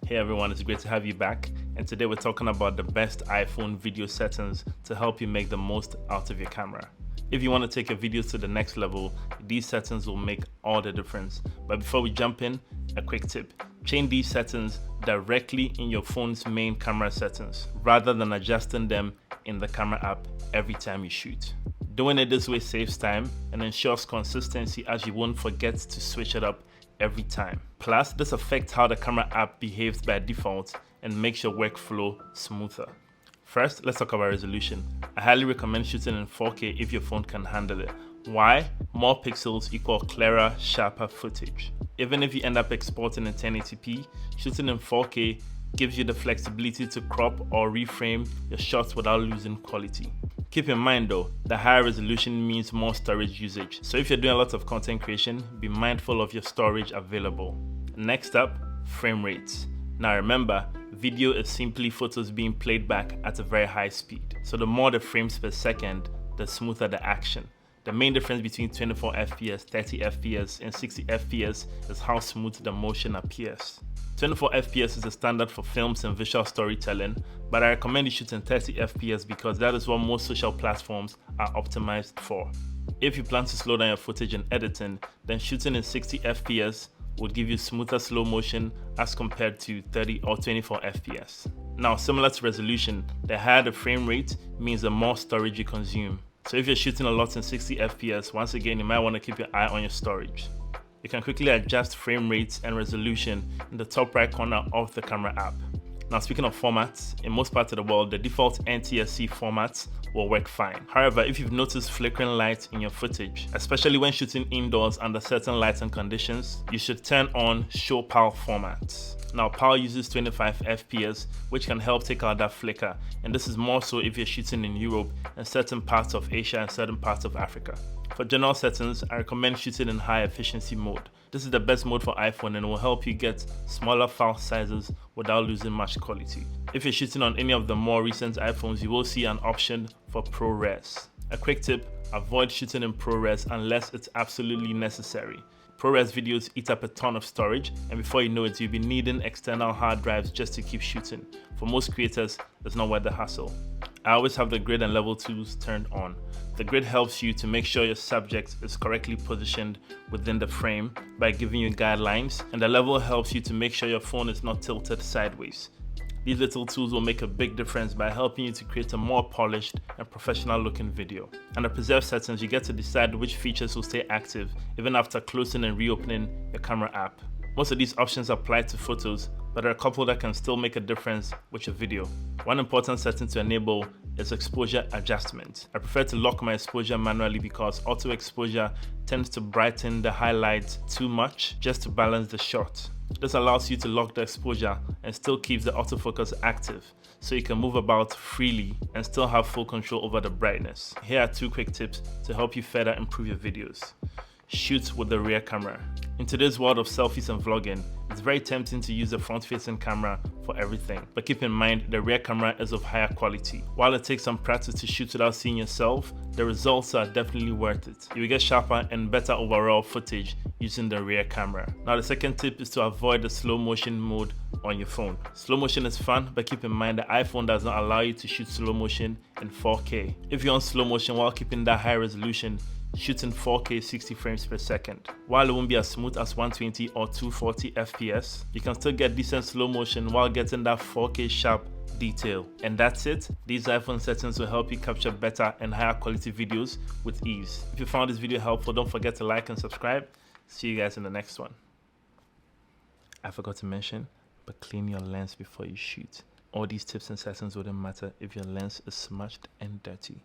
Hey everyone, it's great to have you back, and today we're talking about the best iPhone video settings to help you make the most out of your camera. If you want to take your videos to the next level, these settings will make all the difference. But before we jump in, a quick tip. Change these settings directly in your phone's main camera settings, rather than adjusting them in the camera app every time you shoot. Doing it this way saves time and ensures consistency, as you won't forget to switch it up every time. Plus, this affects how the camera app behaves by default and makes your workflow smoother. First, let's talk about resolution. I highly recommend shooting in 4K if your phone can handle it. Why? More pixels equal clearer, sharper footage. Even if you end up exporting in 1080p, shooting in 4K gives you the flexibility to crop or reframe your shots without losing quality. Keep in mind though, the higher resolution means more storage usage. So if you're doing a lot of content creation, be mindful of your storage available. Next up, frame rates. Now remember, video is simply photos being played back at a very high speed. So the more the frames per second, the smoother the action. The main difference between 24 FPS, 30 FPS, and 60 FPS is how smooth the motion appears. 24 FPS is the standard for films and visual storytelling, but I recommend you shoot in 30 FPS because that is what most social platforms are optimized for. If you plan to slow down your footage in editing, then shooting in 60 FPS would give you smoother slow motion as compared to 30 or 24 FPS. Now, similar to resolution, the higher the frame rate means the more storage you consume. So if you're shooting a lot in 60 FPS, once again, you might want to keep your eye on your storage. You can quickly adjust frame rates and resolution in the top right corner of the camera app. Now, speaking of formats, in most parts of the world, the default NTSC formats will work fine. However, if you've noticed flickering lights in your footage, especially when shooting indoors under certain lighting conditions, you should turn on Show PAL formats. Now, PAL uses 25 FPS, which can help take out that flicker, and this is more so if you're shooting in Europe and certain parts of Asia and certain parts of Africa. For general settings, I recommend shooting in high efficiency mode. This is the best mode for iPhone and will help you get smaller file sizes without losing much quality. If you're shooting on any of the more recent iPhones, you will see an option for ProRes. A quick tip, avoid shooting in ProRes unless it's absolutely necessary. ProRes videos eat up a ton of storage, and before you know it, you'll be needing external hard drives just to keep shooting. For most creators, it's not worth the hassle. I always have the grid and level tools turned on. The grid helps you to make sure your subject is correctly positioned within the frame by giving you guidelines, and the level helps you to make sure your phone is not tilted sideways. These little tools will make a big difference by helping you to create a more polished and professional looking video. Under preserve settings, you get to decide which features will stay active even after closing and reopening your camera app. Most of these options apply to photos, but there are a couple that can still make a difference with your video. One important setting to enable is exposure adjustment. I prefer to lock my exposure manually because auto exposure tends to brighten the highlights too much just to balance the shot. This allows you to lock the exposure and still keeps the autofocus active, so you can move about freely and still have full control over the brightness. Here are 2 quick tips to help you further improve your videos. Shoot with the rear camera. In today's world of selfies and vlogging, it's very tempting to use the front-facing camera for everything, but keep in mind the rear camera is of higher quality. While it takes some practice to shoot without seeing yourself, the results are definitely worth it. You will get sharper and better overall footage using the rear camera. Now, the second tip is to avoid the slow motion mode on your phone. Slow motion is fun, but keep in mind the iPhone does not allow you to shoot slow motion in 4K. If you're on slow motion while keeping that high resolution, shoot in 4K 60 frames per second. While it won't be as smooth as 120 or 240 FPS, you can still get decent slow motion while getting that 4K sharp detail. And that's it. These iPhone settings will help you capture better and higher quality videos with ease. If you found this video helpful, don't forget to like and subscribe. See you guys in the next one. I forgot to mention, but clean your lens before you shoot. All these tips and settings wouldn't matter if your lens is smudged and dirty.